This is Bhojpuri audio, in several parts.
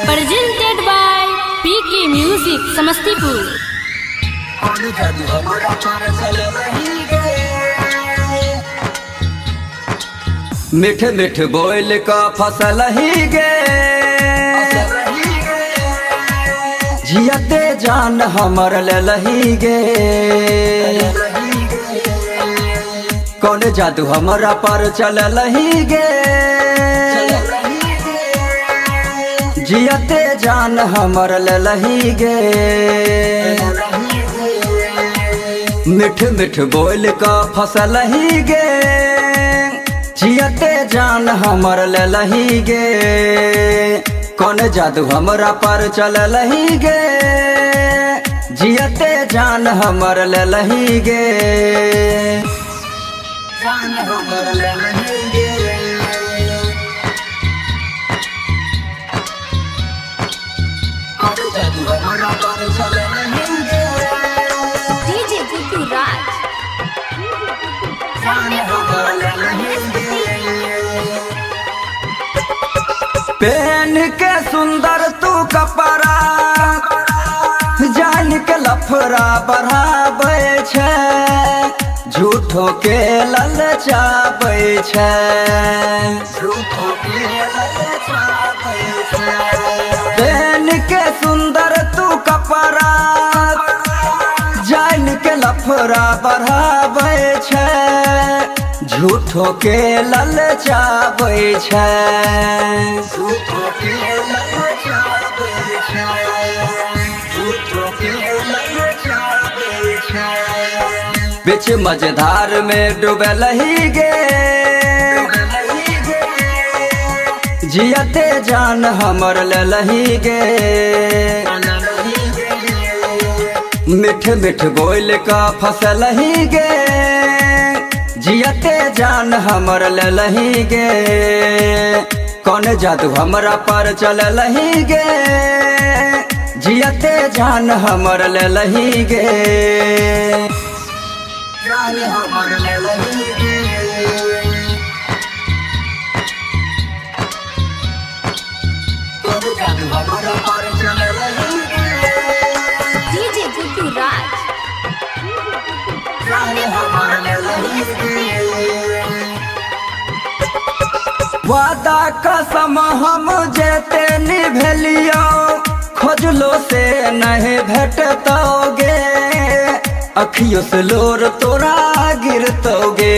Presented by PK Music Samastipur. मिठ मिठ बोल का फसल ही गे, जियते जान हमर लही गे। कौन जादू हमरा पर चल लही गे, जियते जान हमर लही गे। मिठ मिठ बोल का फसल ही गे, जियते जान हमर लही गे। कौन जादू हमरा पर चल लही गे, जियते जान हमर लही गे। जान हमर लही गे। कौन जादू हमरा पर चल लही गे, DJ Guttu Raj। जान हमर लही गे। पहन के सुंदर तू कपड़ा, जान के लफड़ा बढ़ाबै छै, झूठो के ललचाबै छै। झूठो के ललचाबै छै। पहन के सुंदर तू कपड़ा, जान के लफड़ा बढ़ाबै छै, झूठो के ललचाबै छै। झूठो के ललचाबै छै, झूठो के ललचाबै छै। बीच मझधार में डूबल ही गे, जियते जान हमर लही गे। मिठ मिठ बोल का फसल ही गे, जियते जान हमर लही गे। कौन जादू हमरा पर चल लही गे, जियते जान हमर लही गे। जान हमर लही गे। कौन जादू हमरा पर चल लही गे, DJ Guttu Raj। जान हमर लही गे। वादा कसम हम जेते निभलियो, खोजलो से नहीं भेटतोगे। अखियों से लोर तोरा गिरतोगे,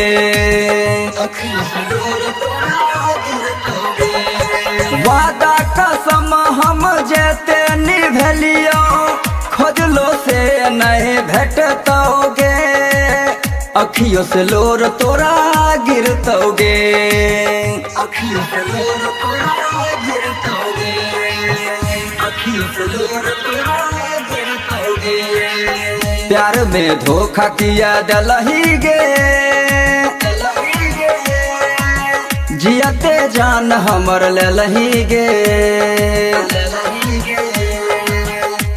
अखियों से लोर तोरा गिरतोगे। वादा कसम हम जेते निभलियो, खोजलो से नहीं भेटतोगे। अखियों से लोर तोरा गिरतोगे, अखियों से लोर तोरा गिरतोगे, अखियों से लोर तोरा गिरतोगे। प्यार में धोखा किया दलही गे, जियते जान हमर लही गे।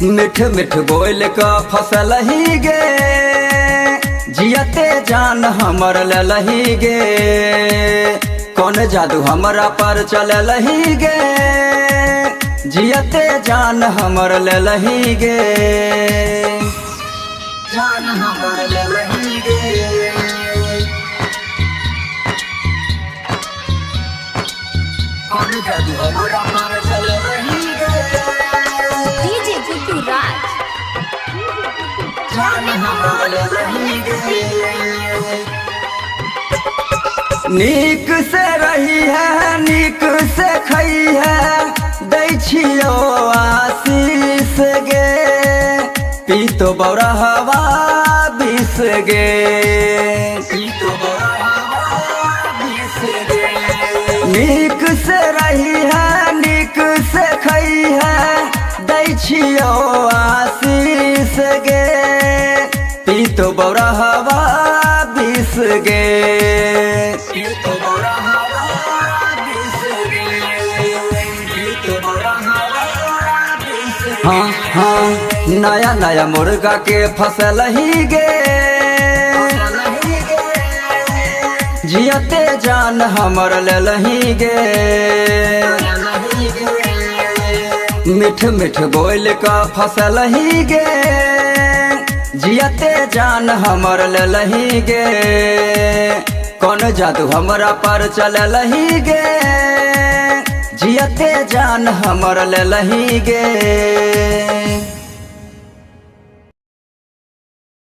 मिठ मिठ बोल का फसल ही गे, जियते जान हमर लही गे। कौन जादू हमरा पर चल लही गे, जियते जान हमर लही गे। जान हमर लही गे। कौन जादू हमरा पर चल लही गे, DJ Guttu Raj। जान हमर लही गे। नीक से रही है, नीक से खई है, दै छियो आशीष गे। पीतो बौरहवा बिस गे, पीतो बौरहवा बिस गे। नीक से रही है, नीक से खई है, दै छियो आशीष गे। पीतो बौरहवा बिस गे, पीतो बौरहवा बिस गे, पीतो बौरहवा बिस गे। हाँ हाँ नया नया मुर्गा के फसल ही गे, जियते जान हमर ललही गे मिठ मिठ बोल का फसल ही गे जियते जान हमर ललही गे कौन जादू हमरा पर चललही गे जियते जान हमर ललही गे।